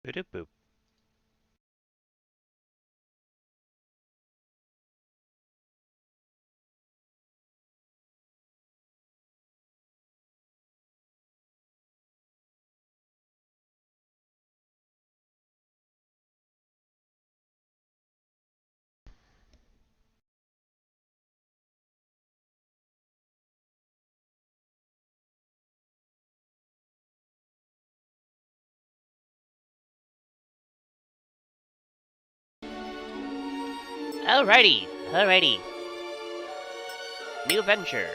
Boop boop. Alrighty. New adventure.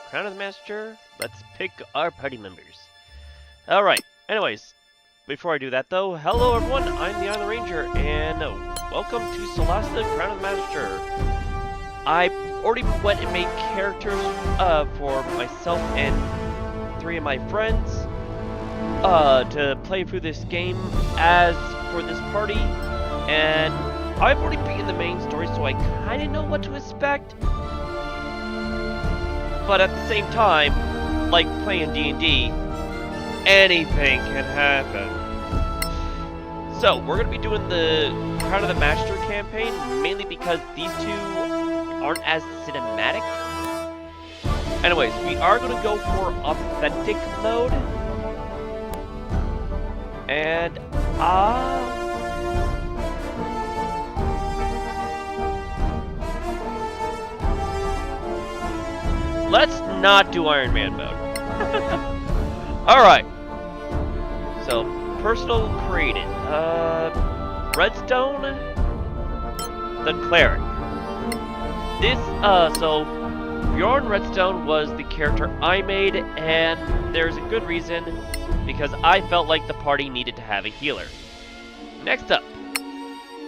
Crown of the Master. Let's pick our party members. Alright, anyways, before I do that though, hello everyone, I'm the Island Ranger, and welcome to Solasta, Crown of the Master. I already went and made characters for myself and 3 of my friends to play through this game as for this party, and I've already beaten the main story, so I kind of know what to expect. But at the same time, like playing D&D, anything can happen. So, we're going to be doing the Crown of the Master campaign, mainly because these two aren't as cinematic. Anyways, we are going to go for authentic mode. And, let's not do Iron Man mode. Alright. So, personal created. Redstone, the cleric. This, so, Bjorn Redstone was the character I made, and there's a good reason, because I felt like the party needed to have a healer. Next up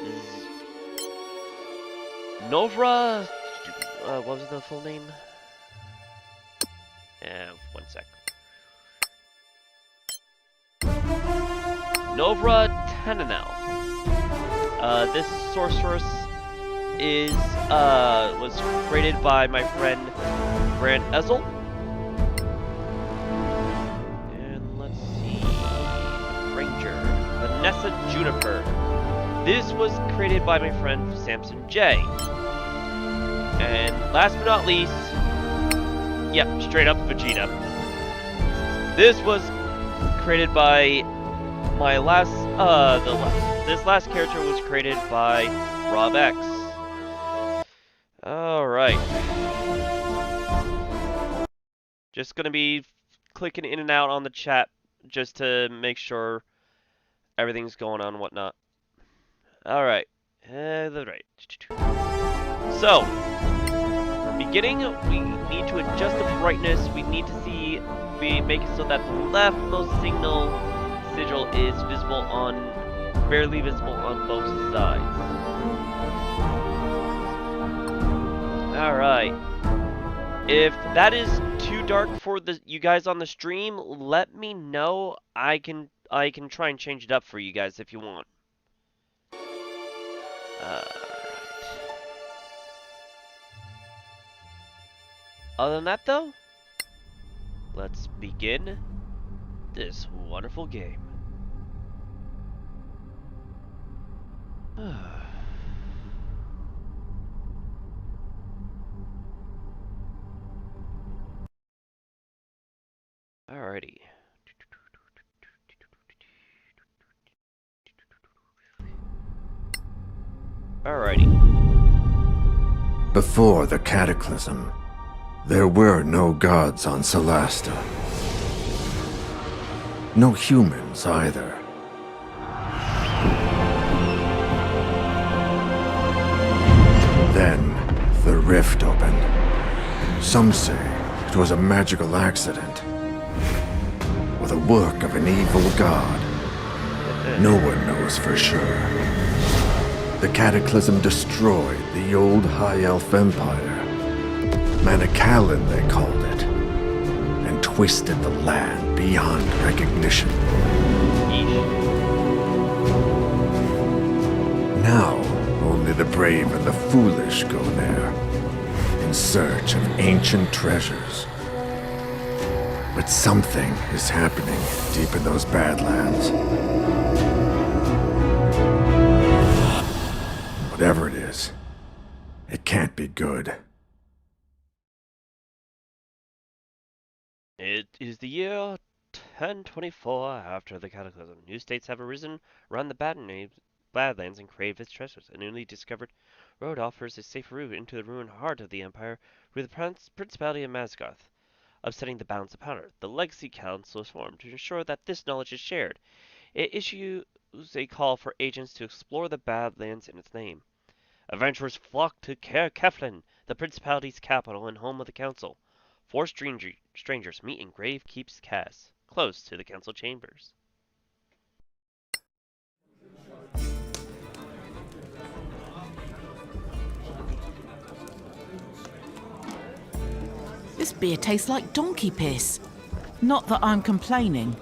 is Novra. What was the full name? One sec. Novra Tananel. This sorceress is was created by my friend Grant Ezel. And let's see, Ranger Vanessa Juniper. This was created by my friend Samson J. And last but not least, yep, straight up Vegeta. This was created by my last, this last character was created by Rob X. Alright. Just gonna be clicking in and out on the chat just to make sure everything's going on and whatnot. Alright. So, beginning, we need to adjust the brightness. We need to see, we make it so that the leftmost sigil is visible on, barely visible on both sides. Alright. If that is too dark for you guys on the stream, let me know. I can try and change it up for you guys if you want. Other than that, though, let's begin this wonderful game. Alrighty. Before the cataclysm, there were no gods on Solasta. No humans either. Then, the rift opened. Some say it was a magical accident, or the work of an evil god. No one knows for sure. The cataclysm destroyed the old High Elf Empire. Manacalon, they called it, and twisted the land beyond recognition. Now, only the brave and the foolish go there, in search of ancient treasures. But something is happening deep in those Badlands. Whatever it is, it can't be good. It is the year 1024 after the Cataclysm. New states have arisen around the Badlands and crave its treasures. A newly discovered road offers a safe route into the ruined heart of the Empire through the Principality of Mazgoth, upsetting the balance of power. The Legacy Council is formed to ensure that this knowledge is shared. It issues a call for agents to explore the Badlands in its name. Adventurers flock to Keflin, the Principality's capital and home of the Council. Four strangers meet in Gravekeep's Cass, close to the council chambers. This beer tastes like donkey piss. Not that I'm complaining.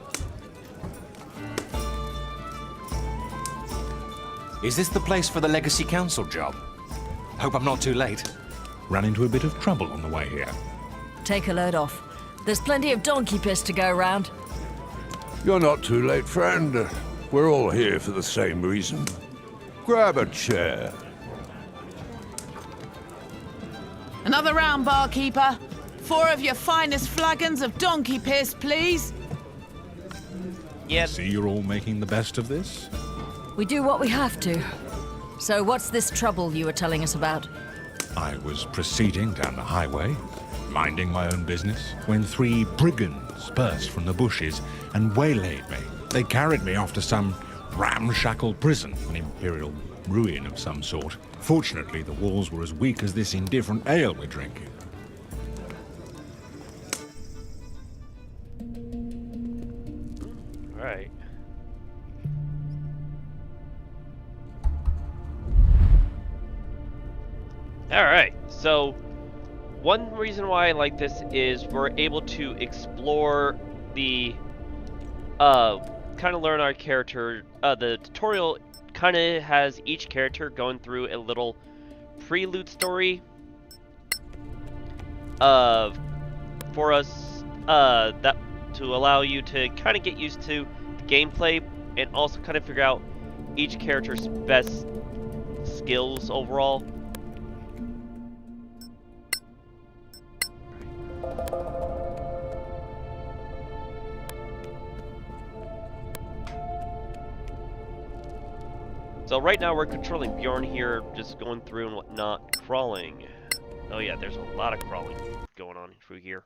Is this the place for the Legacy Council job? Hope I'm not too late. Ran into a bit of trouble on the way here. Take a load off. There's plenty of donkey piss to go round. You're not too late, friend. We're all here for the same reason. Grab a chair. Another round, barkeeper. 4 of your finest flagons of donkey piss, please. Yeah. See you're all making the best of this? We do what we have to. So what's this trouble you were telling us about? I was proceeding down the highway, minding my own business, when 3 brigands burst from the bushes and waylaid me. They carried me off to some ramshackle prison, an imperial ruin of some sort. Fortunately, the walls were as weak as this indifferent ale we're drinking. Alright. Alright, so one reason why I like this is we're able to explore the kind of learn our character. The tutorial kind of has each character going through a little prelude story for us that to allow you to kind of get used to the gameplay and also kind of figure out each character's best skills overall. So right now we're controlling Bjorn here, just going through and whatnot, crawling. Oh yeah, there's a lot of crawling going on through here.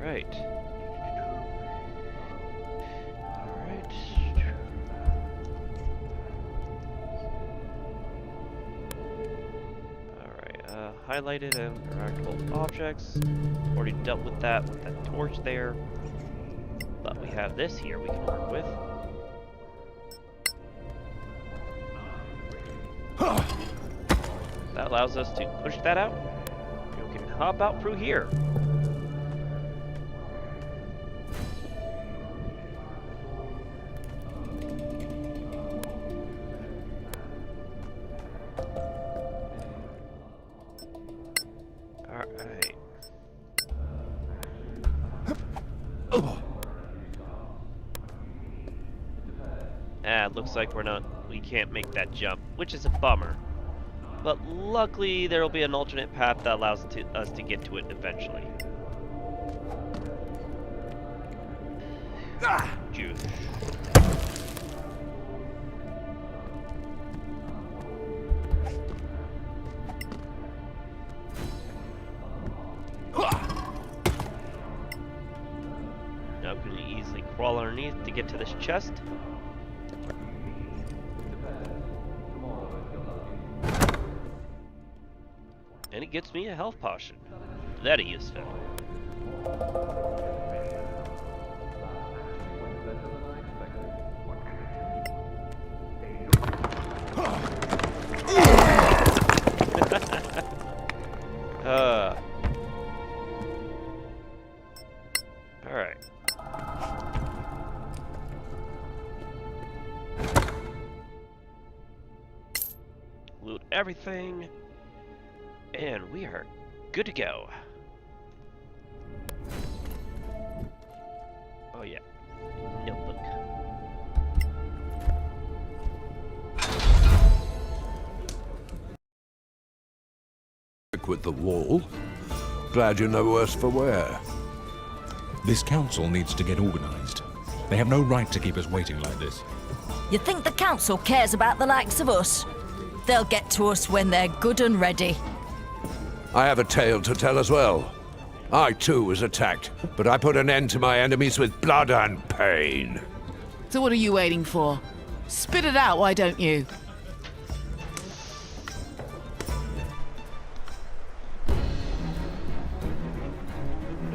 Alright. Alright. Highlighted and interactable objects. Already dealt with that torch there. But we have this here we can work with. That allows us to push that out. You can hop out through here. Alright. It looks like we can't make that jump, which is a bummer. But luckily, there will be an alternate path that allows us to get to it eventually. Juice. Now can we easily crawl underneath to get to this chest? And it gets me a health potion. That he used to. Alright. Loot everything. And we are good to go. Oh yeah, notebook. With the wall. Glad you're no worse for wear. This council needs to get organized. They have no right to keep us waiting like this. You think the council cares about the likes of us? They'll get to us when they're good and ready. I have a tale to tell as well. I too was attacked, but I put an end to my enemies with blood and pain. So what are you waiting for? Spit it out, why don't you?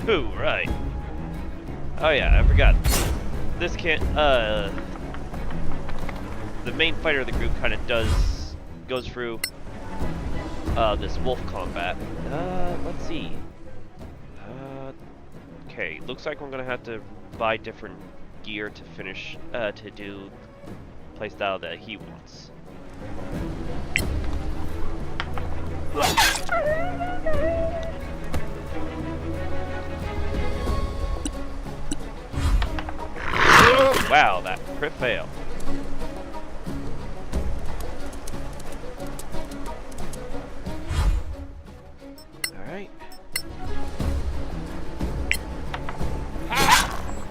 Ooh, right. Oh yeah, I forgot. This can't, the main fighter of the group kind of goes through, this wolf combat. Let's see. Okay, looks like we're gonna have to buy different gear to finish, to do playstyle that he wants. Wow, that crit fail. Alright.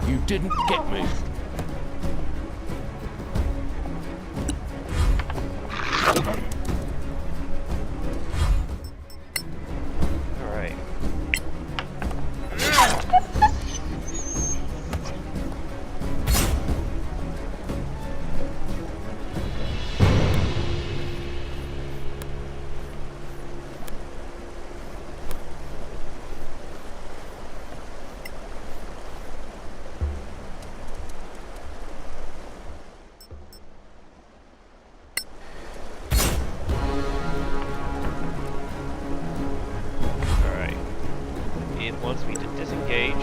You didn't get me. Alright. Alright. It wants me to disengage.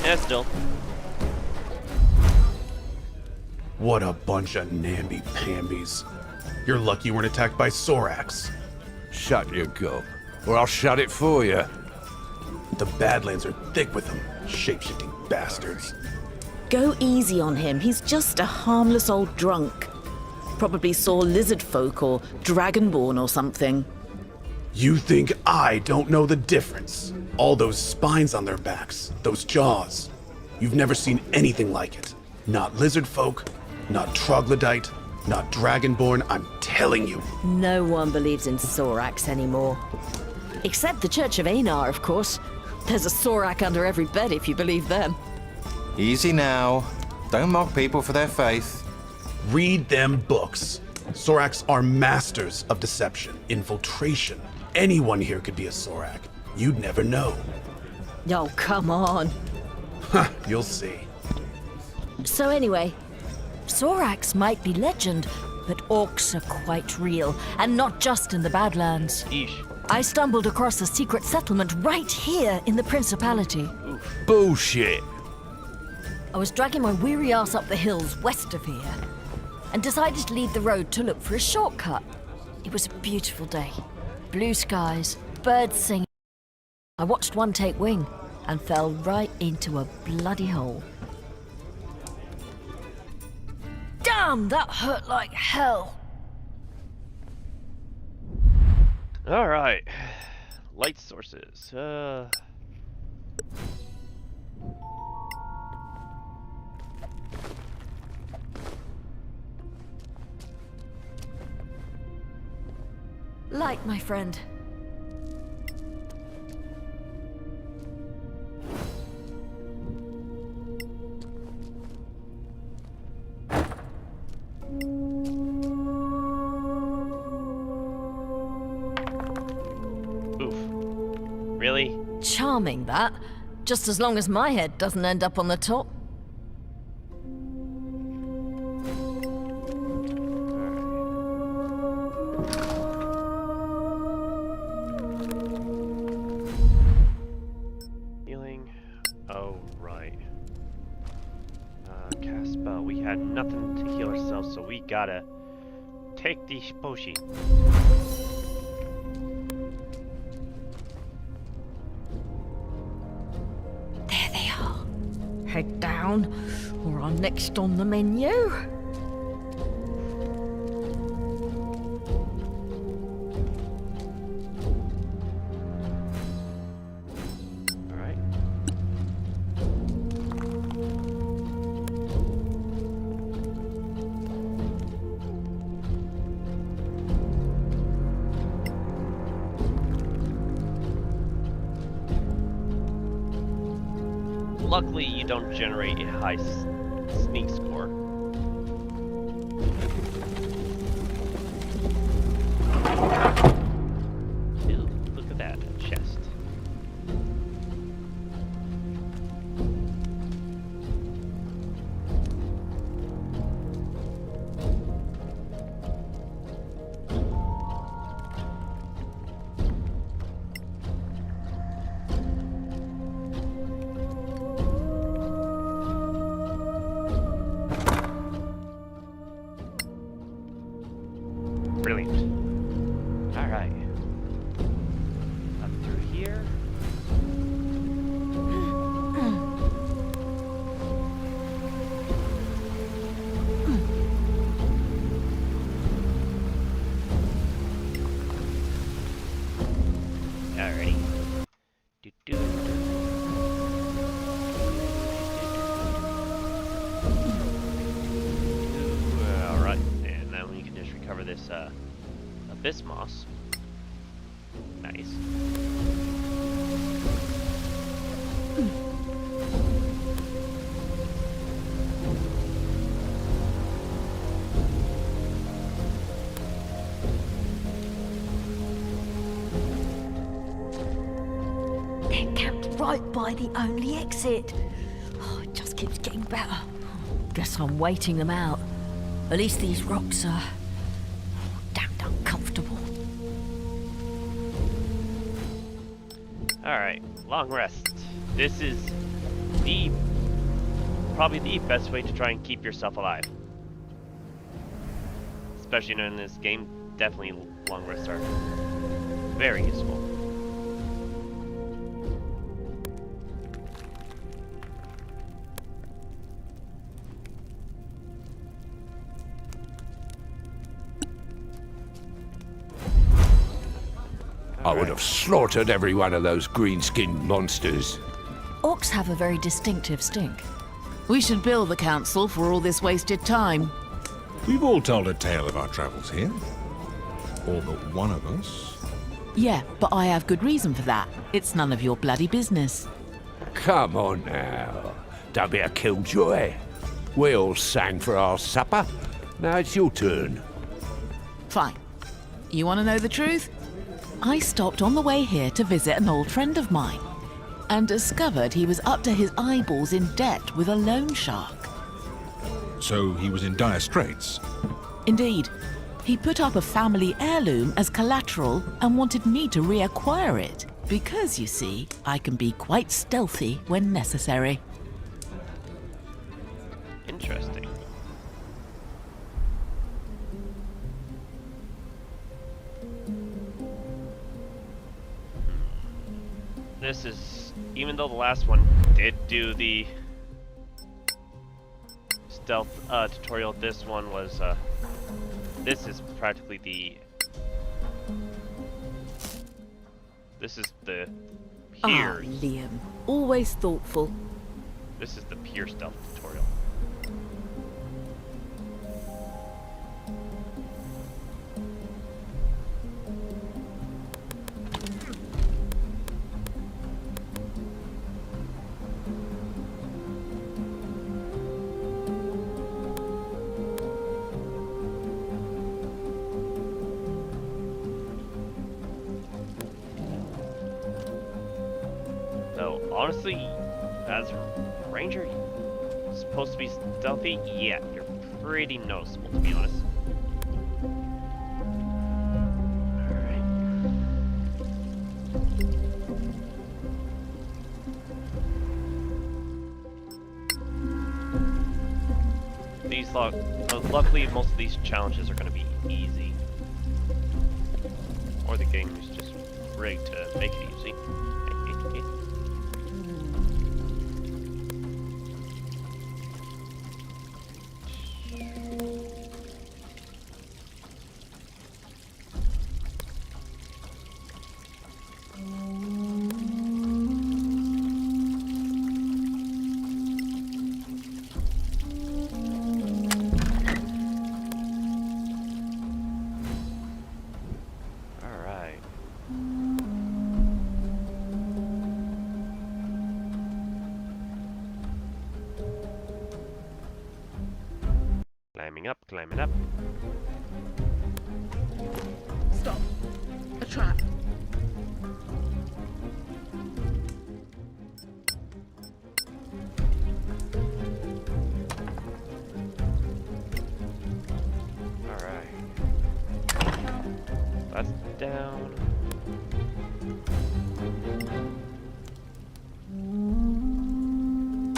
Yeah, still. What a bunch of namby-pambies. You're lucky you weren't attacked by Sorax. Shut your gob, or I'll shut it for you. The Badlands are thick with them, shape-shifting bastards. Go easy on him. He's just a harmless old drunk. Probably saw lizard folk or dragonborn or something. You think I don't know the difference? All those spines on their backs, those jaws. You've never seen anything like it. Not lizard folk, not troglodyte, not dragonborn, I'm telling you. No one believes in Sorax anymore. Except the Church of Einar, of course. There's a Sorak under every bed if you believe them. Easy now. Don't mock people for their faith. Read them books. Sorax are masters of deception, infiltration. Anyone here could be a Sorak. You'd never know. Oh, come on. Huh, you'll see. So anyway, Sorax might be legend, but orcs are quite real, and not just in the Badlands. Eesh. I stumbled across a secret settlement right here in the Principality. Bullshit. I was dragging my weary ass up the hills west of here, and decided to leave the road to look for a shortcut. It was a beautiful day. Blue skies, birds singing. I watched one take wing, and fell right into a bloody hole. Damn, that hurt like hell. Alright. Light sources. Light, my friend. Really? Charming, that. Just as long as my head doesn't end up on the top. Healing. Oh, right. Cast spell. We had nothing to heal ourselves, so we gotta take the potion. There they are. Head down, or I'm next on the menu. Alright. Luckily, you don't generate a high sneak score. Ooh, look at that, a chest. Brilliant. Alright. Up through here. Alrighty. Alright, and now we can just recover this abyss moss. Nice. They're camped right by the only exit. Oh, it just keeps getting better. Guess I'm waiting them out. At least these rocks are damned uncomfortable. Alright, long rest. This is probably the best way to try and keep yourself alive. Especially in this game, definitely long rests are very useful. I would have slaughtered every one of those green-skinned monsters. Orcs have a very distinctive stink. We should bill the council for all this wasted time. We've all told a tale of our travels here. All but one of us. Yeah, but I have good reason for that. It's none of your bloody business. Come on now. Don't be a killjoy. We all sang for our supper. Now it's your turn. Fine. You want to know the truth? I stopped on the way here to visit an old friend of mine and discovered he was up to his eyeballs in debt with a loan shark. So he was in dire straits. Indeed. He put up a family heirloom as collateral and wanted me to reacquire it. Because, you see, I can be quite stealthy when necessary. Interesting. This is, even though the last one did do the stealth tutorial, this one was, this is practically this is the pure, Liam. Always thoughtful. this is the pure stealth tutorial. Although, honestly, as a ranger, you're supposed to be stealthy. Yeah, you're pretty noticeable, to be honest. These luckily, most of these challenges are going to be easy. Or the game is just rigged to make it easy. Climbing up. Stop. A trap. Alright. That's down.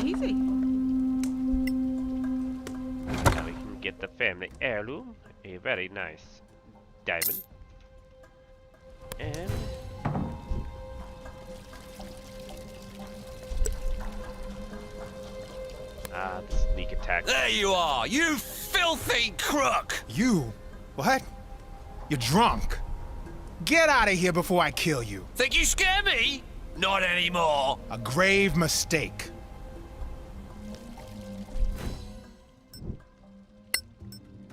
Easy. Now we can get the family heirloom, a very nice diamond. And the sneak attack. There you are, you filthy crook! You? What? You're drunk. Get out of here before I kill you. Think you scare me? Not anymore. A grave mistake.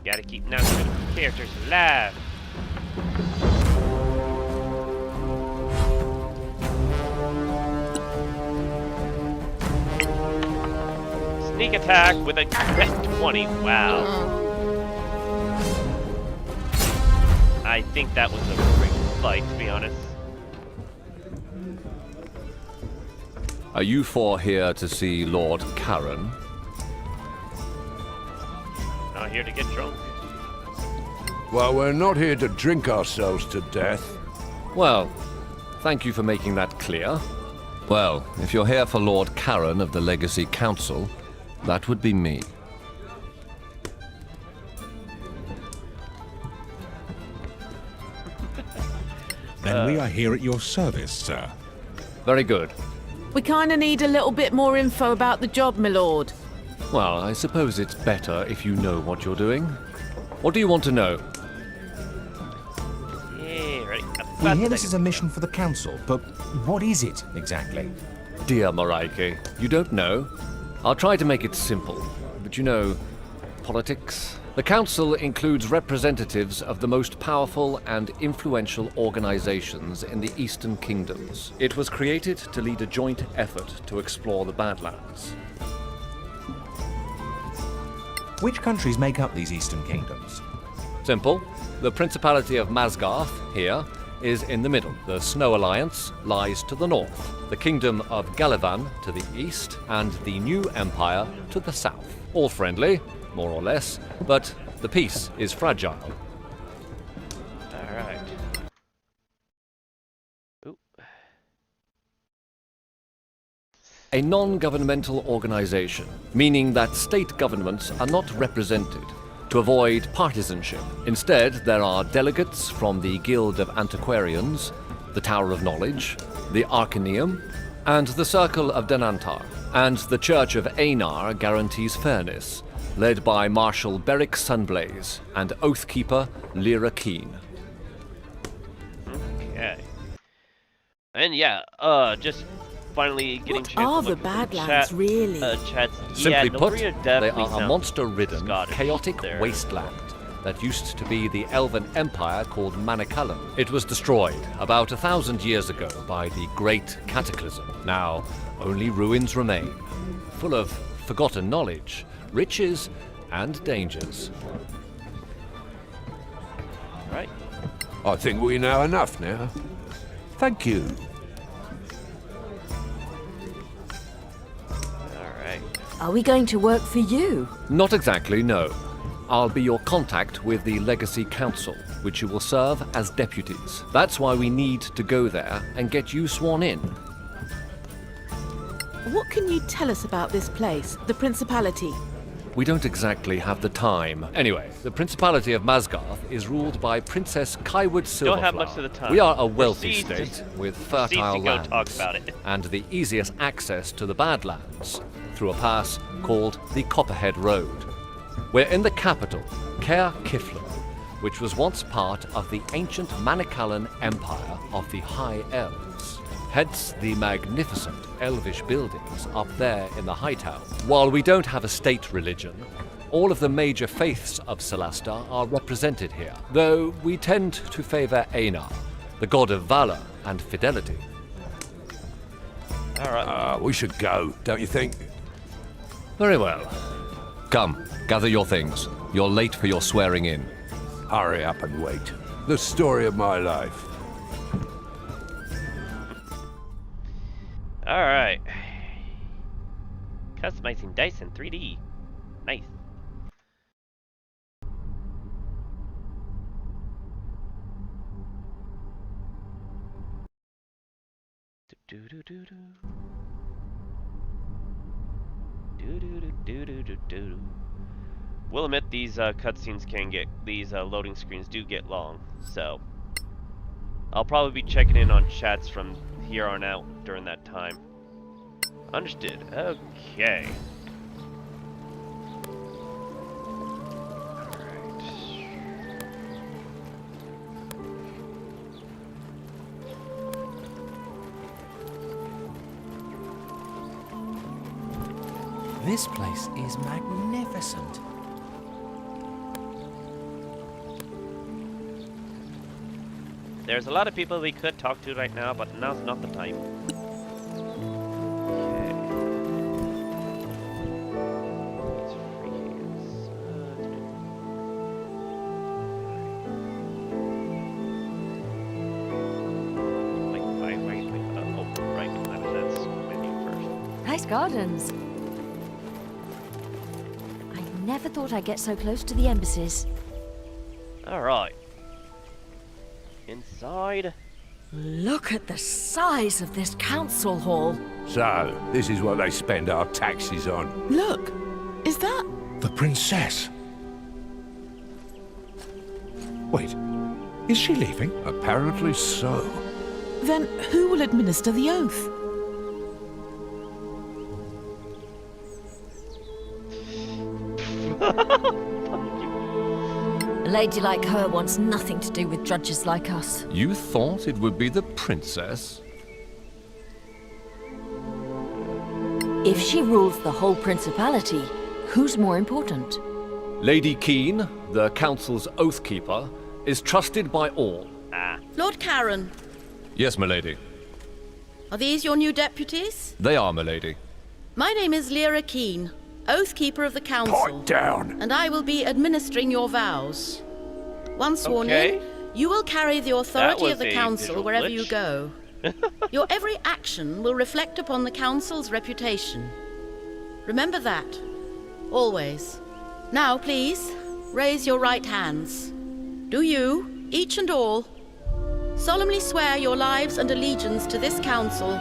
Gotta keep non-critical characters alive. Sneak attack with a crit 20. Wow. I think that was a great fight, to be honest. Are you four here to see Lord Karen? Not here to get drunk. Well, we're not here to drink ourselves to death. Well, thank you for making that clear. Well, if you're here for Lord Karen of the Legacy Council, that would be me. Then we are here at your service, sir. Very good. We kind of need a little bit more info about the job, my lord. Well, I suppose it's better if you know what you're doing. What do you want to know? Yeah, ready. We hear this is a mission for the council, but what is it exactly? Dear Moraike, you don't know? I'll try to make it simple, but you know, politics. The council includes representatives of the most powerful and influential organizations in the Eastern Kingdoms. It was created to lead a joint effort to explore the Badlands. Which countries make up these Eastern Kingdoms? Simple. The Principality of Masgarth, here, is in the middle. The Snow Alliance lies to the north. The Kingdom of Galavan to the east, and the New Empire to the south. All friendly, more or less, but the peace is fragile. Alright. Ooh. A non-governmental organization, meaning that state governments are not represented, to avoid partisanship. Instead, there are delegates from the Guild of Antiquarians, the Tower of Knowledge, the Arcaneum, and the Circle of Denantar. And the Church of Einar guarantees fairness, led by Marshal Beric Sunblaze and Oathkeeper Lyra Keen. Okay. And yeah, just finally getting What a chance are to the look at the Badlands, really? Chats. Simply Yeah, put, Noria they definitely are a sounds monster-ridden, Scottish. chaotic They're- wasteland that used to be the Elven Empire called Manicullen. It was destroyed about 1,000 years ago by the Great Cataclysm. Now, only ruins remain, full of forgotten knowledge, riches, and dangers. Right. I think we know enough now. Thank you. Are we going to work for you? Not exactly, no. I'll be your contact with the Legacy Council, which you will serve as deputies. That's why we need to go there and get you sworn in. What can you tell us about this place, the Principality? We don't exactly have the time. Anyway, the Principality of Masgarth is ruled by Princess Kyward Silverflower. Don't have much of the time. We are a wealthy Proceed state with Proceed fertile to go lands talk about it. and the easiest access to the Badlands through a pass called the Copperhead Road. We're in the capital, Caer Kiflin, which was once part of the ancient Manicalan Empire of the High Elves. Hence the magnificent elvish buildings up there in the High Tower. While we don't have a state religion, all of the major faiths of Solasta are represented here, though we tend to favor Einar, the god of valor and fidelity. Alright. We should go, don't you think? Very well. Come, gather your things. You're late for your swearing in. Hurry up and wait. The story of my life. Alright. Customizing dice in 3D. Nice. We'll admit these cutscenes can get, these loading screens do get long, so I'll probably be checking in on chats from here on out during that time. Understood. Okay. This place is magnificent. There's a lot of people we could talk to right now, but now's not the time. Nice gardens. I never thought I'd get so close to the embassies. Alright. Inside. Look at the size of this council hall. So, this is what they spend our taxes on. Look, is that... The princess. Wait, is she leaving? Apparently so. Then who will administer the oath? A lady like her wants nothing to do with drudges like us. You thought it would be the princess? If she rules the whole principality, who's more important? Lady Keen, the council's oathkeeper, is trusted by all. Lord Karen, Yes, milady. are these your new deputies? They are, milady. My name is Lyra Keen, Oathkeeper of the Council. Pipe down! And I will be administering your vows. Once sworn Okay. in, you will carry the authority was of the a Council visual wherever glitch. you go. Your every action will reflect upon the Council's reputation. Remember that. Always. Now, please, raise your right hands. Do you, each and all, solemnly swear your lives and allegiance to this Council,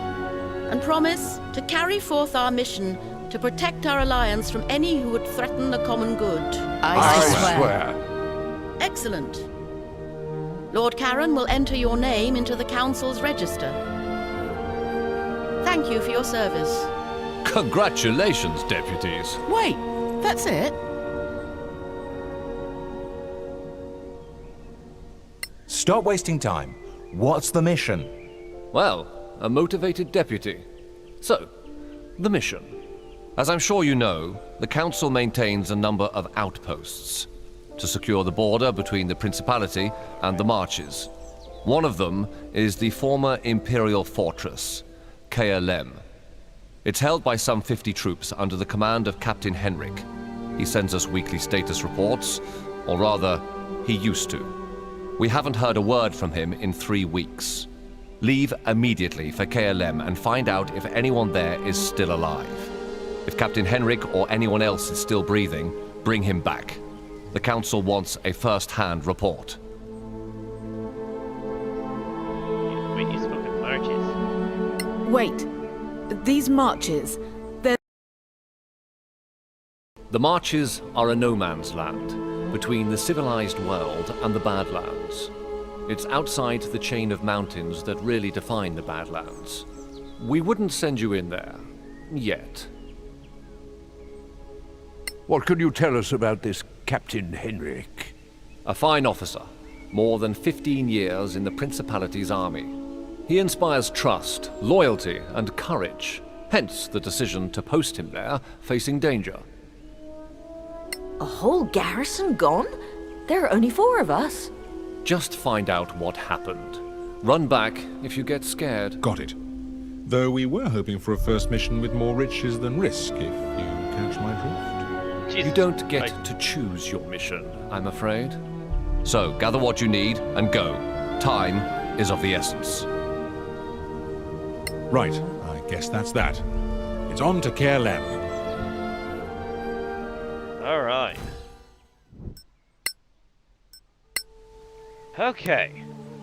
and promise to carry forth our mission to protect our alliance from any who would threaten the common good? I swear. Excellent. Lord Karen will enter your name into the Council's register. Thank you for your service. Congratulations, deputies. Wait, that's it? Stop wasting time. What's the mission? Well, a motivated deputy. So, the mission. As I'm sure you know, the Council maintains a number of outposts to secure the border between the Principality and the Marches. One of them is the former Imperial fortress, Caer Lem. It's held by some 50 troops under the command of Captain Henrik. He sends us weekly status reports, or rather, he used to. We haven't heard a word from him in 3 weeks. Leave immediately for Caer Lem and find out if anyone there is still alive. If Captain Henrik or anyone else is still breathing, bring him back. The Council wants a first-hand report. Wait, you spoke of marches. Wait. These marches, they're... The Marches are a no-man's land, between the civilized world and the Badlands. It's outside the chain of mountains that really define the Badlands. We wouldn't send you in there. Yet. What can you tell us about this Captain Henrik? A fine officer. More than 15 years in the Principality's army. He inspires trust, loyalty, and courage. Hence the decision to post him there, facing danger. A whole garrison gone? There are only 4 of us. Just find out what happened. Run back if you get scared. Got it. Though we were hoping for a first mission with more riches than risk, if you catch my drift. Jesus You don't get Christ. to choose your mission, I'm afraid. So, gather what you need and go. Time is of the essence. Right, I guess that's that. It's on to Caerleon. Alright. Okay.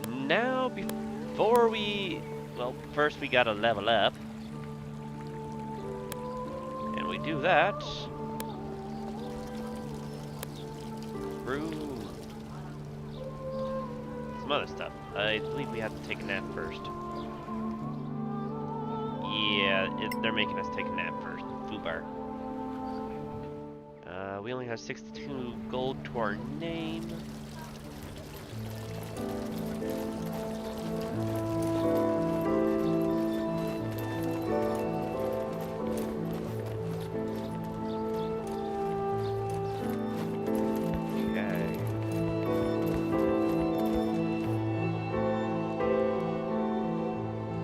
Now, before we... Well, first we gotta level up. And we do that through some other stuff. I believe we have to take a nap first. Yeah, they're making us take a nap first. Foobar. We only have 62 gold to our name. Okay.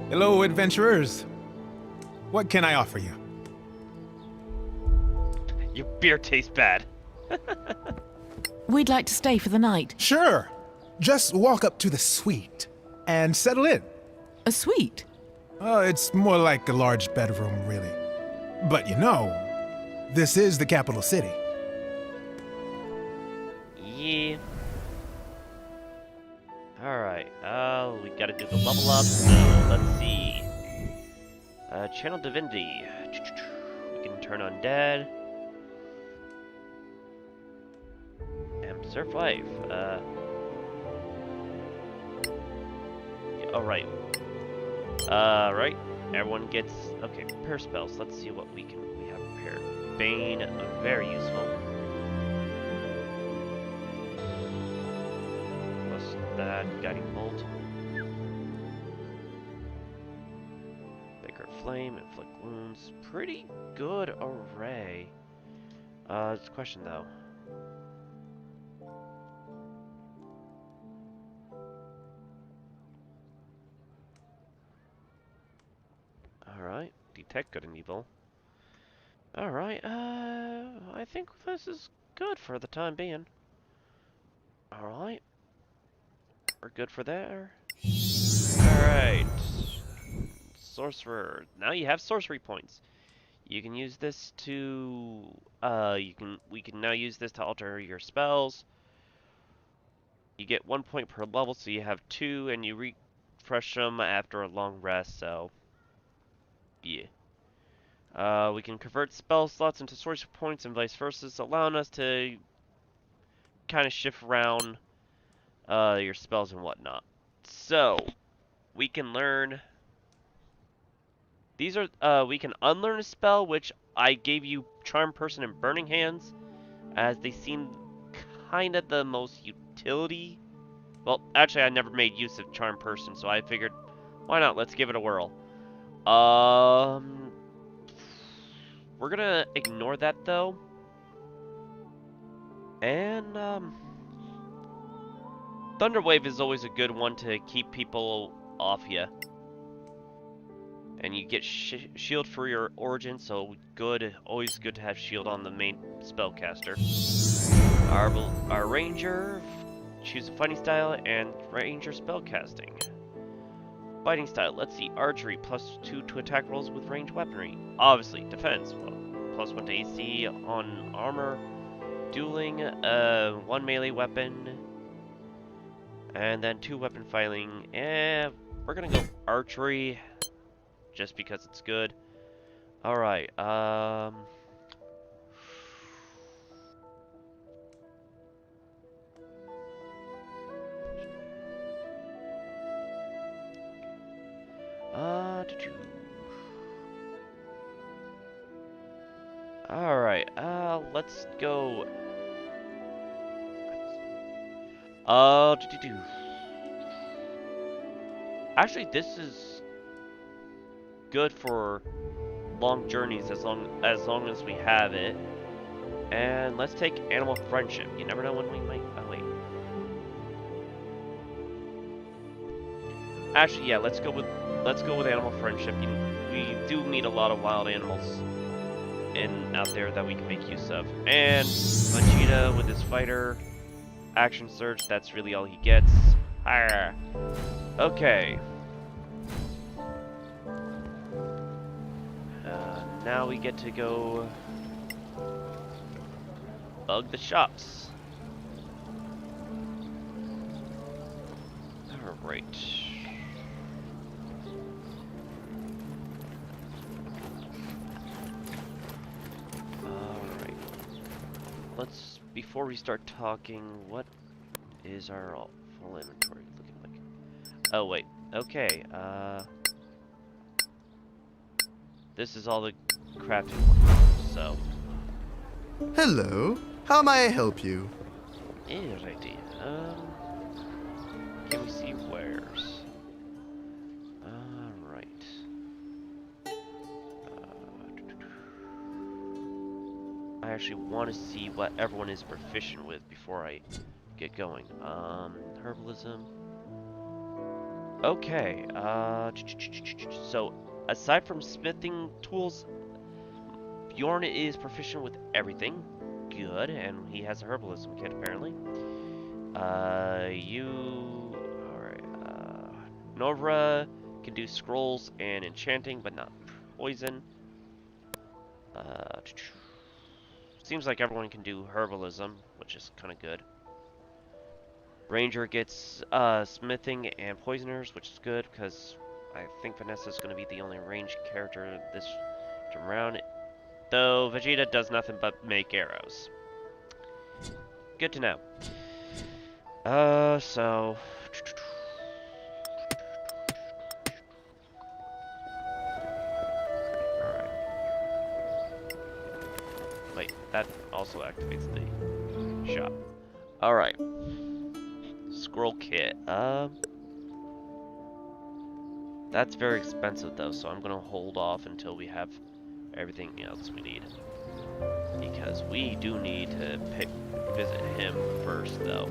Hello, adventurers. What can I offer you? Your beer tastes bad. We'd like to stay for the night. Sure. Just walk up to the suite and settle in. A suite? It's more like a large bedroom, really. But you know, this is the capital city. Yeah. Alright, we gotta do the level up. Let's see. Channel Divinity. We can turn on dead. And Surf Life. Alright. Right. Everyone gets... Okay, repair spells. Let's see what we have prepared. Bane, very useful. Plus that, Guiding Bolt. Vigor Flame, Inflict Wounds. Pretty good array. It's a question though. Alright, detect good and evil. Alright, I think this is good for the time being. Alright. We're good for there. Alright. Sorcerer. Now you have sorcery points. You can use this to we can now use this to alter your spells. You get 1 point per level, so you have 2, and you refresh them after a long rest, so yeah. We can convert spell slots into sorcery points and vice versa, allowing us to kind of shift around your spells and whatnot. So, we can learn... These are, we can unlearn a spell, which I gave you Charm Person and Burning Hands, as they seem kind of the most utility. Well, actually, I never made use of Charm Person, so I figured, why not? Let's give it a whirl. We're gonna ignore that though. And Thunderwave is always a good one to keep people off you. And you get shield for your origin, so good. Always good to have shield on the main spellcaster. Our ranger, choose a fighting style and ranger spellcasting. Fighting style, let's see, archery, +2 to attack rolls with ranged weaponry. Obviously, defense, well, +1 to AC on armor, dueling, 1 melee weapon, and then 2 weapon fighting. And we're gonna go archery, just because it's good. All right. Alright, let's go. Actually, this is good for long journeys as long as we have it. And let's take animal friendship. You never know when we might. Oh wait. Actually, yeah, let's go with animal friendship. We do meet a lot of wild animals out there that we can make use of. And Vegeta with his fighter action surge, that's really all he gets. Arrgh. Okay. Now we get to go bug the shops. Alright. Let's, before we start talking, what is our full inventory looking like? Oh wait, okay, this is all the crafting one, so. Hello, how may I help you? Alrighty, can we see wares? Alright. I actually want to see what everyone is proficient with before I get going. Herbalism. Okay, so aside from smithing tools, Bjorn is proficient with everything. Good, and he has a herbalism kit apparently. Alright, Novra can do scrolls and enchanting, but not poison. Seems like everyone can do herbalism, which is kind of good. Ranger gets smithing and poisoners, which is good because I think Vanessa's going to be the only ranged character this time around. Though Vegeta does nothing but make arrows. Good to know. So alright. Wait, that also activates the shop. Alright. Scroll kit. That's very expensive though, so I'm gonna hold off until we have everything else we need. Because we do need to visit him first though.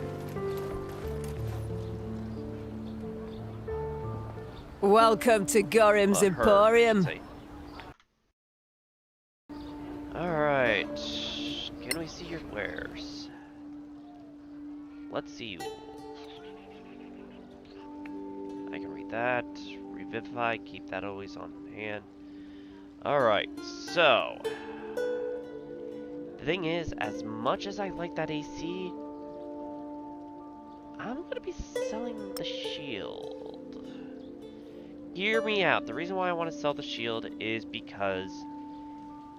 Welcome to Gorim's Emporium. Alright. Can we see your wares? Let's see. I can read that. Revivify, keep that always on hand. Alright, so the thing is, as much as I like that AC, I'm gonna be selling the shield. Hear me out. The reason why I want to sell the shield is because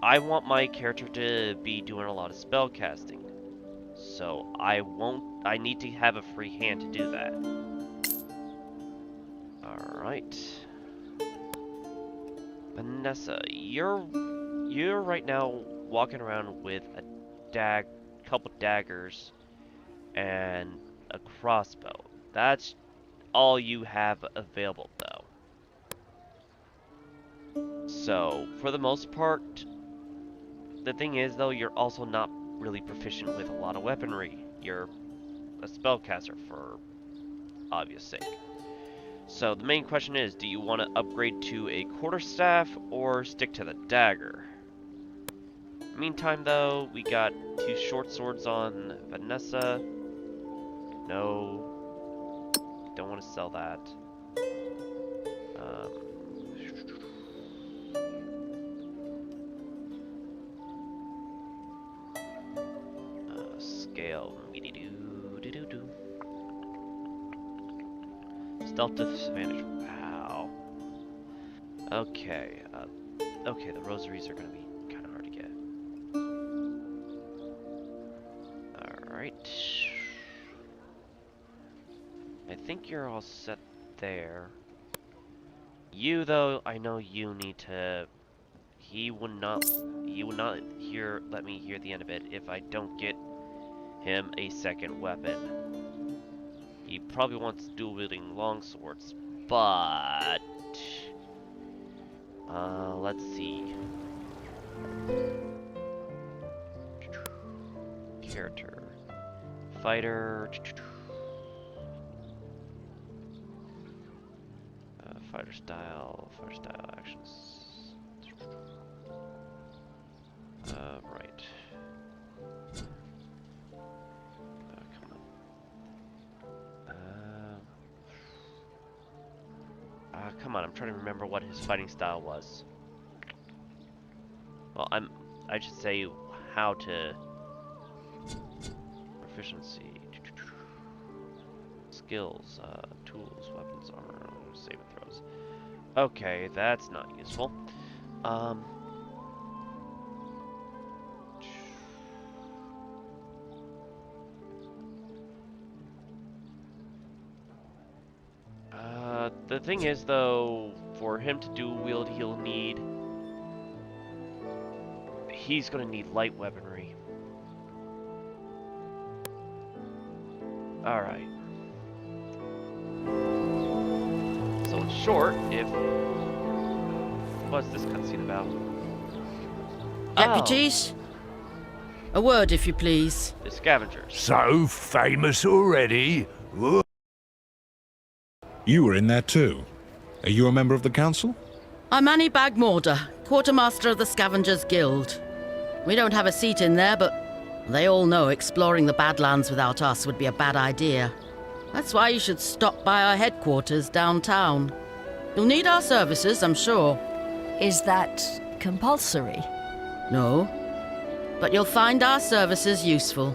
I want my character to be doing a lot of spell casting. So I need to have a free hand to do that. Alright. Vanessa, you're right now walking around with a couple daggers and a crossbow. That's all you have available though. So, for the most part, the thing is though, you're also not really proficient with a lot of weaponry. You're a spellcaster for obvious sake. So the main question is, do you want to upgrade to a quarterstaff or stick to the dagger? Meantime though, we got 2 short swords on Vanessa. No, don't want to sell that. Stealth disadvantage. Wow. Okay. Okay, the rosaries are gonna be kind of hard to get. Alright. I think you're all set there. You, though, I know you need to... He would not let me hear the end of it if I don't get him a second weapon. He probably wants dual-wielding longswords, but... let's see. Character. Fighter. Fighter style actions. Right. Come on. Come on, I'm trying to remember what his fighting style was. Well, I should say how to... Proficiency. Skills, tools, weapons, armor, saving throws. Okay, that's not useful. The thing is, though, for him to dual wield, he's gonna need light weaponry. Alright. So in short, what's this cutscene about? Deputies? A word, if you please. The scavengers. So famous already? Whoa. You were in there too. Are you a member of the council? I'm Annie Bagmorder, quartermaster of the Scavengers Guild. We don't have a seat in there, but they all know exploring the Badlands without us would be a bad idea. That's why you should stop by our headquarters downtown. You'll need our services, I'm sure. Is that compulsory? No. But you'll find our services useful.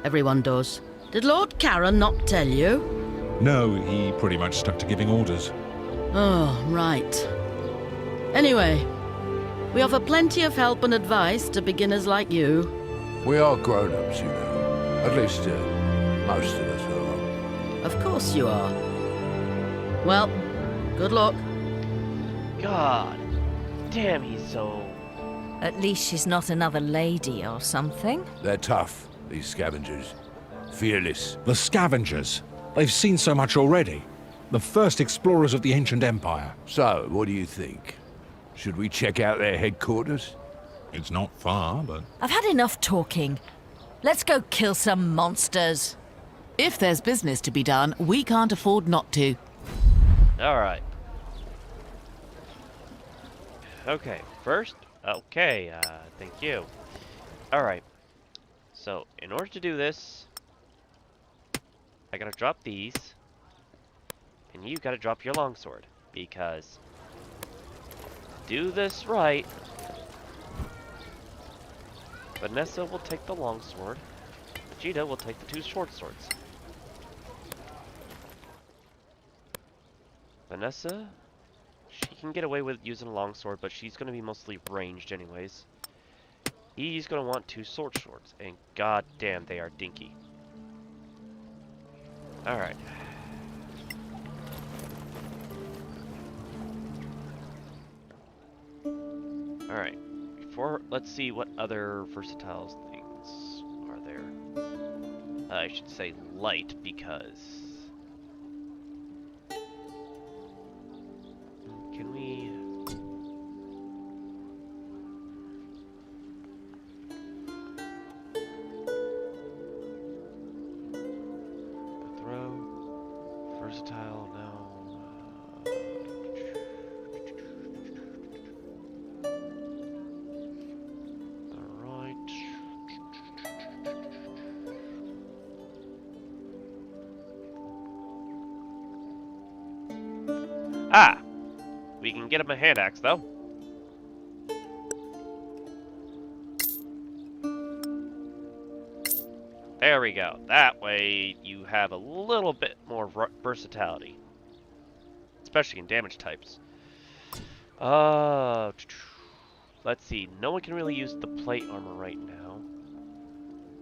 Everyone does. Did Lord Karen not tell you? No, he pretty much stuck to giving orders. Oh, right. Anyway, we offer plenty of help and advice to beginners like you. We are grown-ups, you know. At least, most of us are. Of course you are. Well, good luck. God damn, he's so... At least she's not another lady or something. They're tough, these scavengers. Fearless. The scavengers. They've seen so much already. The first explorers of the ancient empire. So, what do you think? Should we check out their headquarters? It's not far, but... I've had enough talking. Let's go kill some monsters. If there's business to be done, we can't afford not to. Alright. Okay, first... Okay, thank you. Alright. So, in order to do this... I gotta drop these. And you gotta drop your longsword. Because... do this right... Vanessa will take the longsword. Vegeta will take the two short swords. Vanessa... she can get away with using a longsword, but she's gonna be mostly ranged anyways. He's gonna want two sword swords, and god damn they are dinky. Alright. Alright. Let's see what other versatile things are there. I should say light, because... Can we... Throw... Versatile, no... Ah! We can get him a hand axe, though. There we go. That way, you have a little bit more versatility. especially in damage types. Let's see. No one can really use the plate armor right now.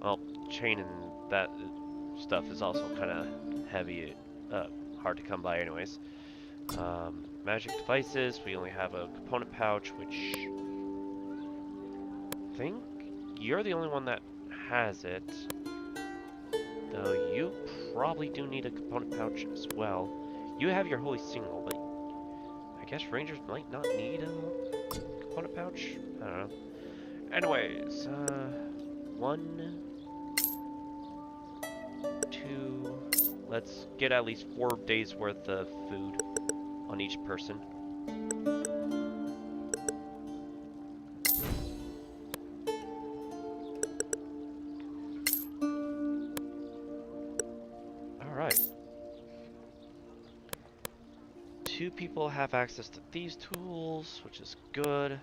Well, chain and that stuff is also kind of heavy, hard to come by anyways. Magic devices, we only have a component pouch, which I think you're the only one that has it. Though you probably do need a component pouch as well. You have your holy signal, but I guess rangers might not need a component pouch? I don't know. Anyways, 1, 2, let's get at least 4 days worth of food on each person. Alright. 2 people have access to these tools, which is good.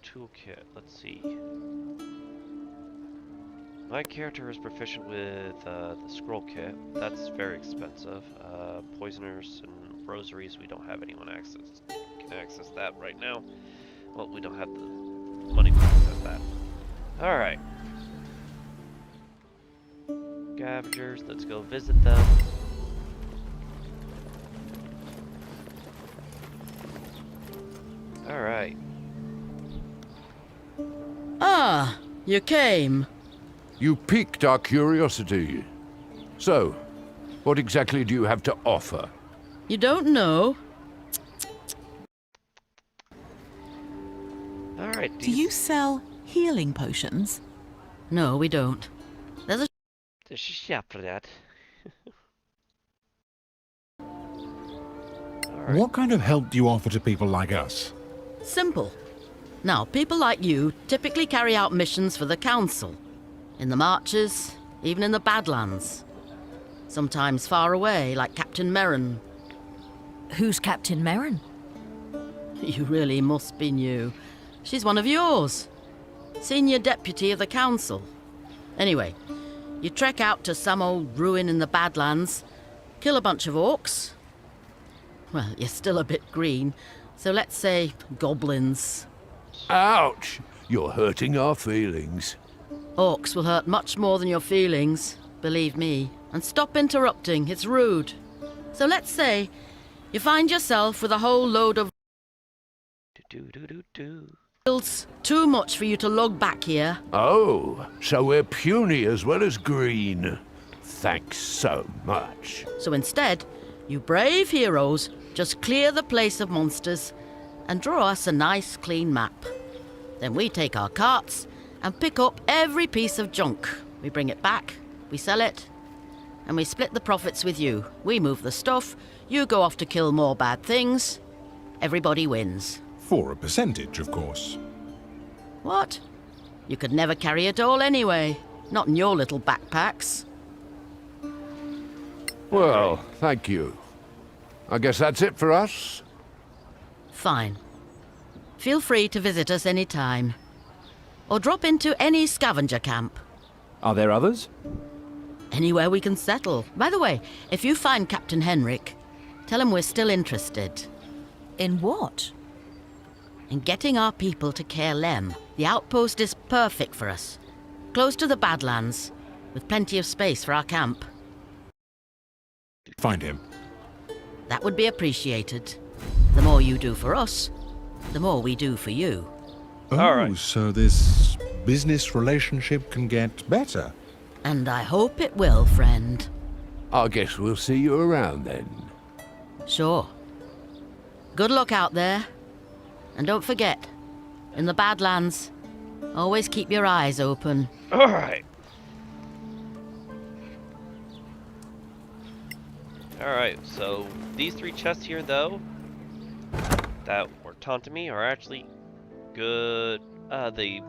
Toolkit, let's see. My character is proficient with the scroll kit. That's very expensive. Poisoners and rosaries, we don't have anyone can access that right now. Well, we don't have the money to access that. Alright. Scavengers, let's go visit them. Alright. Ah, you came. You piqued our curiosity. So, what exactly do you have to offer? You don't know? Alright. Do you sell healing potions? No, we don't. There's a Shop for that. What kind of help do you offer to people like us? simple. Now, people like you typically carry out missions for the Council. In the Marches, even in the Badlands. Sometimes far away, like Captain Merrin. Who's Captain Merrin? You really must be new. She's one of yours. Senior Deputy of the Council. Anyway, you trek out to some old ruin in the Badlands, kill a bunch of orcs. Well, you're still a bit green, so let's say goblins. Ouch! You're hurting our feelings. Orcs will hurt much more than your feelings, believe me. And stop interrupting, it's rude. So let's say you find yourself with a whole load of too much for you to lug back here. Oh, so we're puny as well as green. Thanks so much. So instead, you brave heroes just clear the place of monsters and draw us a nice clean map. Then we take our carts and pick up every piece of junk. We bring it back, we sell it, and we split the profits with you. We move the stuff, you go off to kill more bad things. Everybody wins. For a percentage, of course. What? You could never carry it all anyway. Not in your little backpacks. Well, thank you. I guess that's it for us? Fine. Feel free to visit us any time. Or drop into any scavenger camp. Are there others? Anywhere we can settle. By the way, if you find Captain Henrik, tell him we're still interested. In what? In getting our people to Caer Lem. The outpost is perfect for us. Close to the Badlands, with plenty of space for our camp. Find him. That would be appreciated. The more you do for us, the more we do for you. Oh, so this business relationship can get better. And I hope it will, friend. I guess we'll see you around then. Sure. Good luck out there. And don't forget, in the Badlands, always keep your eyes open. Alright. Alright, so these 3 chests here, though, that were taunting me are actually good. They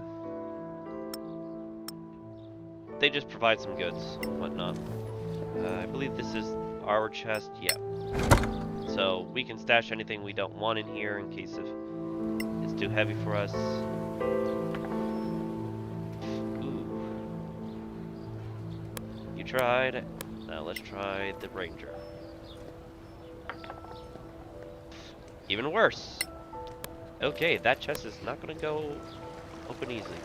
just provide some goods and whatnot. I believe this is our chest, yeah. So we can stash anything we don't want in here in case of it's too heavy for us. Ooh. You tried. Now let's try the ranger. Even worse. Okay, that chest is not gonna go open easily.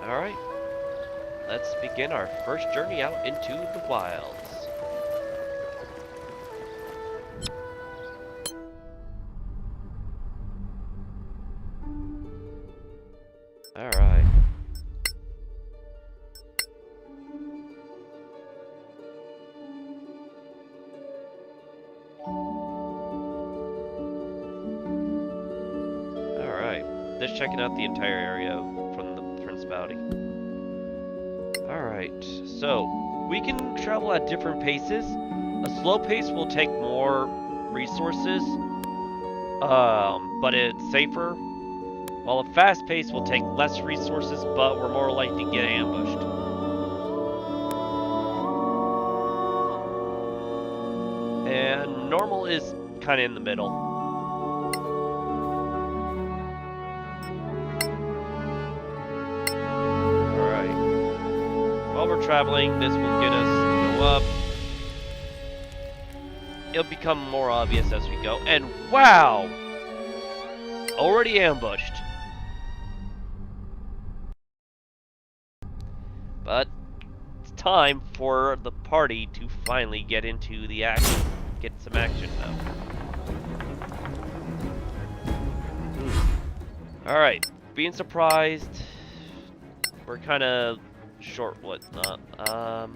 Alright. Let's begin our first journey out into the wilds. Alright. Just checking out the entire area from the Principality. Alright, so we can travel at different paces. A slow pace will take more resources, but it's safer. While a fast pace will take less resources, but we're more likely to get ambushed. And normal is kind of in the middle. While we're traveling, this will get us to go up. It'll become more obvious as we go. And wow! Already ambushed. But it's time for the party to finally get into the action. Get some action now. Alright, being surprised. We're kind of short whatnot. Alright.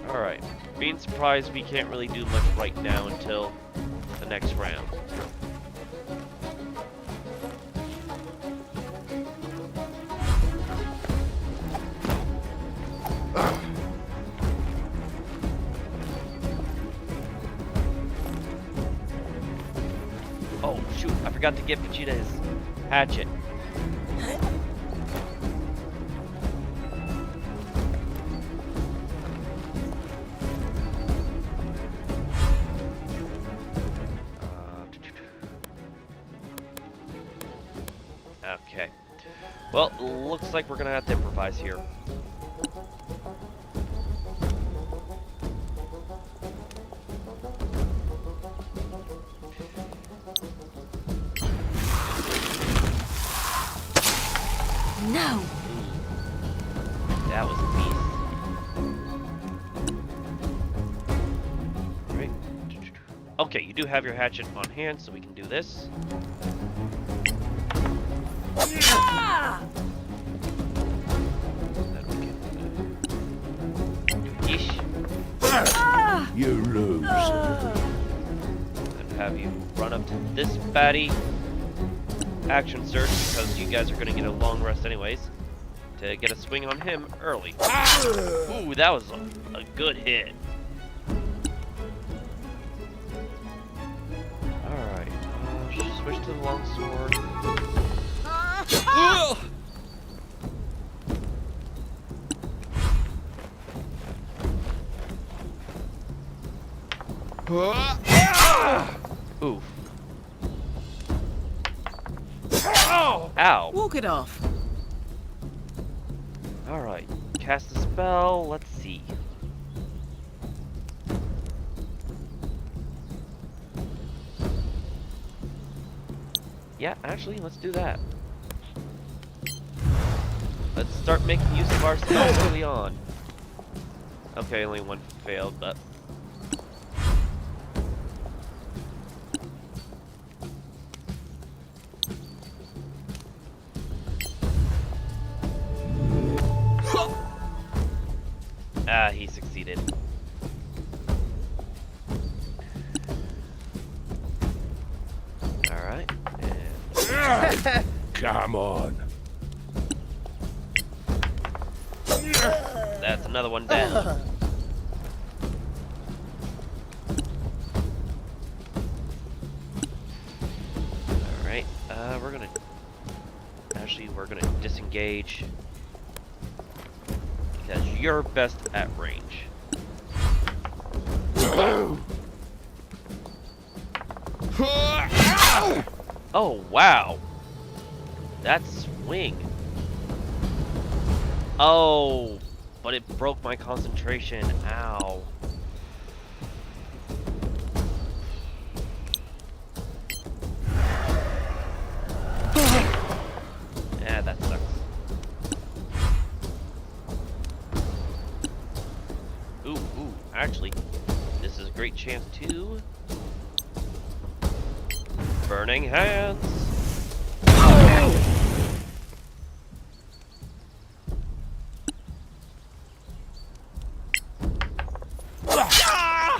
Alright. Being surprised we can't really do much right now until the next round. Oh shoot, I forgot to get Vegeta his hatchet. Okay. Well, looks like we're gonna have to improvise here. No! That was a beast. Right. Okay, you do have your hatchet on hand, so we can do this. You lose. And have you run up to this baddie. Action search, because you guys are going to get a long rest anyways. To get a swing on him early. Ooh, that was a good hit. Alright, switch to the long sword. Oof. Ow. Walk it off. Alright, cast a spell, let's see. Yeah, actually, let's do that. Let's start making use of our spells early on. Okay, only one failed, but... Ah, he succeeded. Alright, and... Come on. That's another one down. Alright, we're gonna actually, we're gonna disengage. Because you're best at range. Oh, wow. That swing. Oh, but it broke my concentration. Ow. Yeah, that sucks. Ooh, actually, this is a great chance to... Burning hands!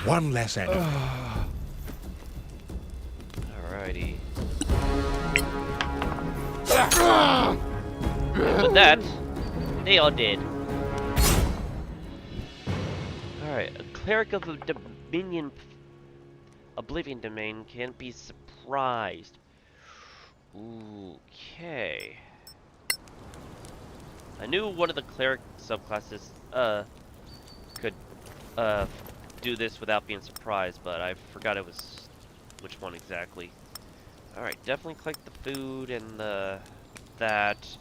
One less enemy. Alrighty. And with that, they all did. Alright, a cleric of the Dominion Oblivion domain can't be surprised. Okay. I knew one of the cleric subclasses could do this without being surprised, but I forgot it was which one exactly. Alright, definitely collect the food and that.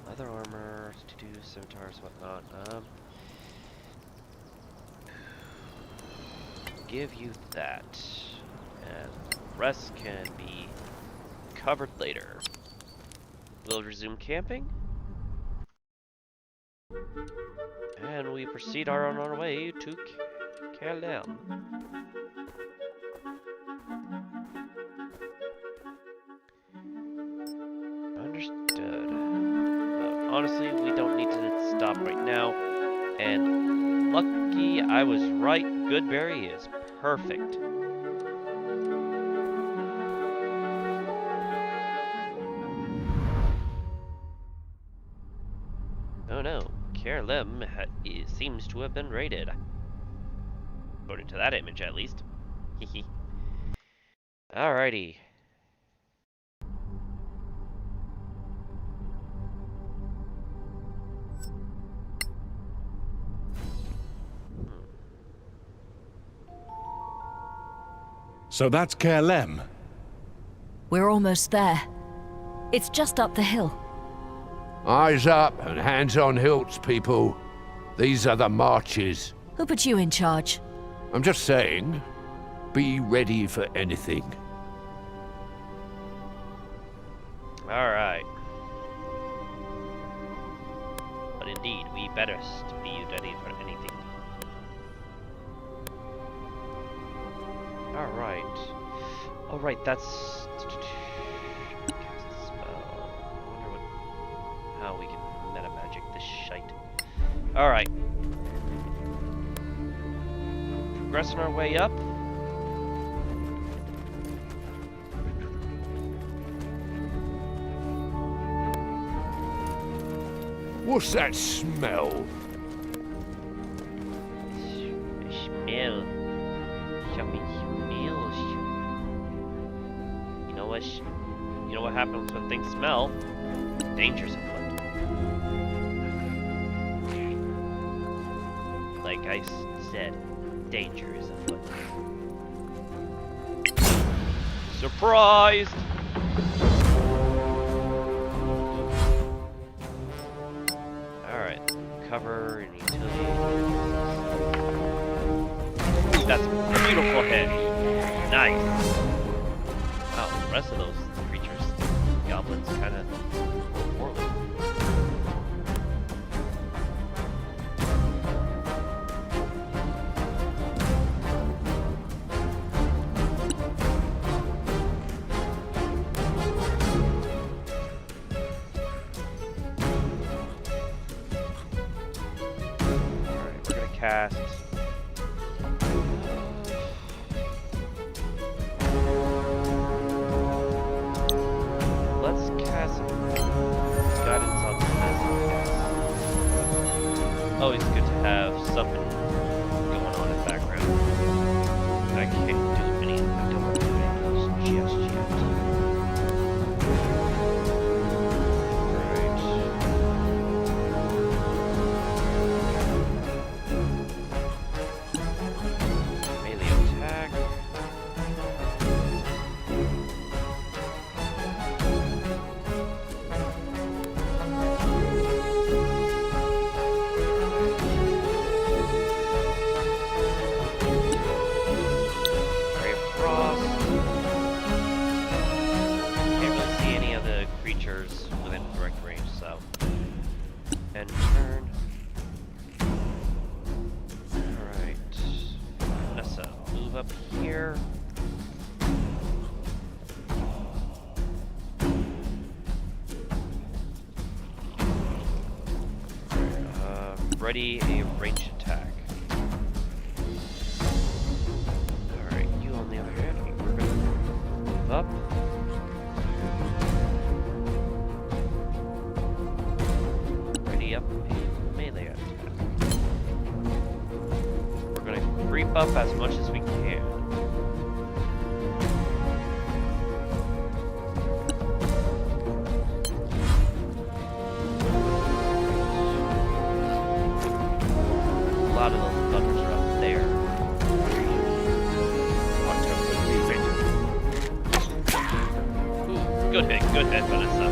Other armor, to do scimitars, whatnot. Give you that, and the rest can be covered later. We'll resume camping, and we proceed on our way to Calem. Understood. Honestly, we don't need to stop right now, and lucky I was right, Goodberry is perfect. Oh no, Calem seems to have been raided. According to that image, at least. Hehe. Alrighty. So that's Calem. We're almost there. It's just up the hill. Eyes up and hands on hilts, people. These are the marches. Who put you in charge? I'm just saying, be ready for anything. Alright. But indeed, we better be ready for anything. Alright. Alright, that's... Cast a spell. I wonder how we can meta magic this shite. Alright. Progressing our way up. What's that smell? Smell. Something smells. You know what? You know what happens when things smell? Danger's afoot. Like I said, danger is afoot. Surprised! Alright, cover and utility. That's a beautiful hit. Nice. Wow, the rest of those creatures, goblins, kind of poorly. Alright, we're gonna cast. Let's cast guidance on this. Always good to have something going on in the background. I can't do any of them. I don't want to do any of those whatever's within direct range, so. And turn. Alright. Nessa, move up here. Ready a ranged attack. Alright, you on the other hand, we're gonna move up. Ready up a melee attack. We're gonna creep up as much as we can. A lot of those gunners are up there. Ooh, good hit, Vanessa.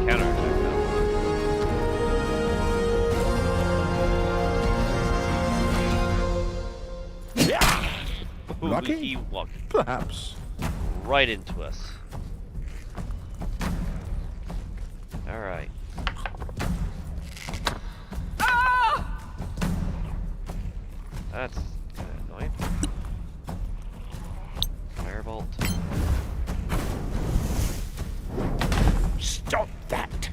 Counterattack though. Lucky? He walked Perhaps. right into us. Alright. That's kind of annoying. Firebolt. Stop that!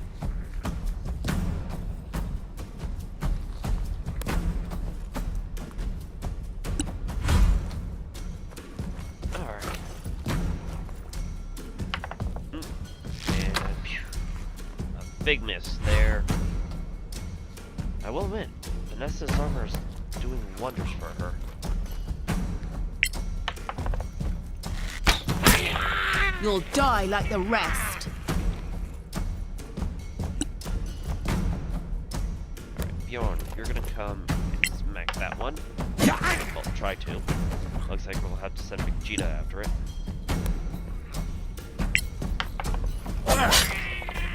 Alright. And phew, a big miss there. I will admit, Vanessa's armor is doing wonders for her. You'll die like the rest. Alright, Bjorn, you're gonna come and smack that one. Well, try to. Looks like we'll have to send Vegeta after it.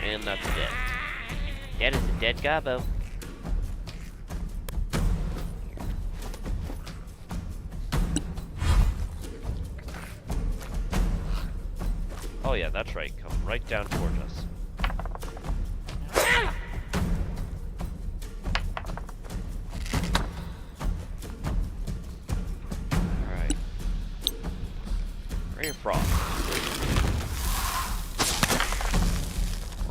And that's dead. That is a dead gobbo. Oh yeah, that's right. Come right down towards us. Alright. Ray of Frost.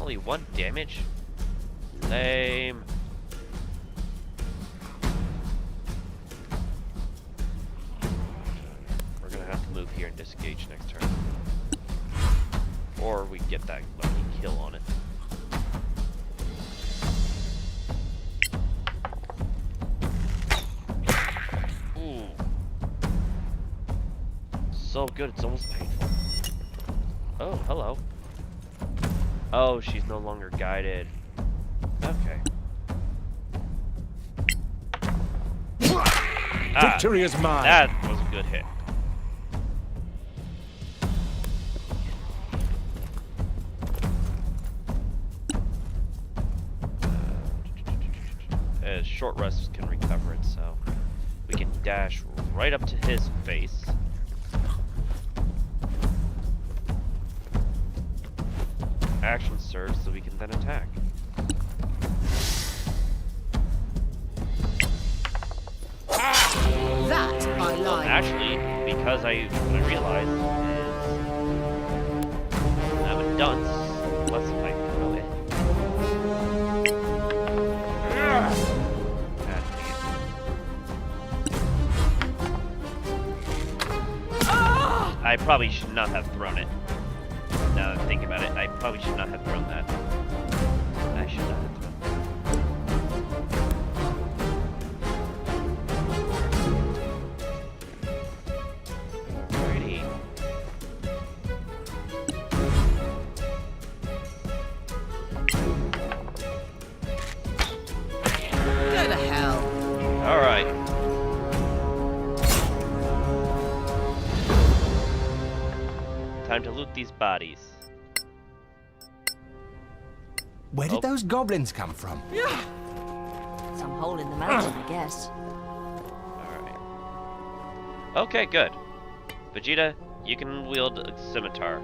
Only 1 damage? Lame. We're gonna have to move here and disengage next turn. Or we get that lucky kill on it. Ooh. So good, it's almost painful. Oh, hello. Oh, she's no longer guided. Okay. Victory is mine! That was a good hit. Short rests can recover it, so we can dash right up to his face. Action surge so we can then attack. That I like. Actually, because what I realized is I'm a dunce unless I throw it. I probably should not have thrown it. Now that I think about it, I probably should not have thrown that. I should not have thrown that. Alrighty. Go to hell. Alright. Time to loot these bodies. Where did those goblins come from? Some hole in the mountain, I guess. Alright. Okay, good. Vegeta, You can wield a scimitar.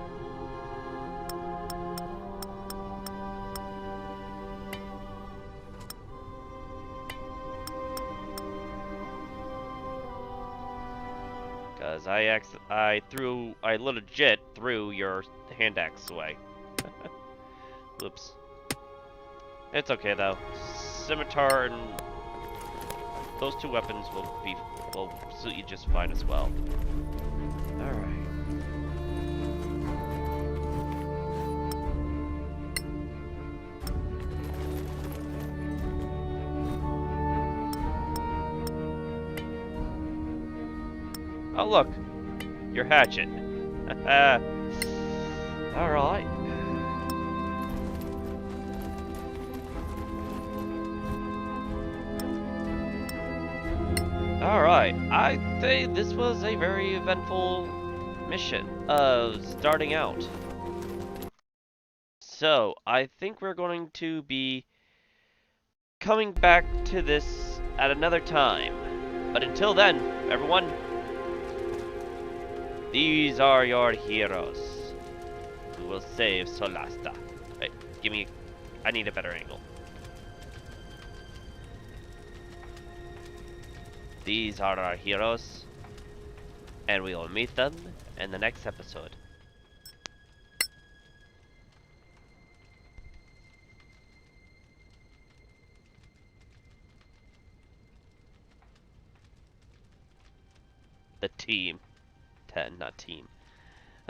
Cause I legit threw your hand axe away. Whoops. It's okay though. Scimitar and those two weapons will suit you just fine as well. Alright. Oh look, your hatchet. Alright. Alright, I'd say this was a very eventful mission starting out. So, I think we're going to be coming back to this at another time. But until then, everyone, these are your heroes who will save Solasta. Wait, I need a better angle. These are our heroes, and we will meet them in the next episode. The team. 10, not team.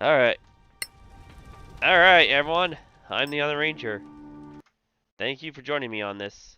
Alright. Alright, everyone. I'm the other ranger. Thank you for joining me on this.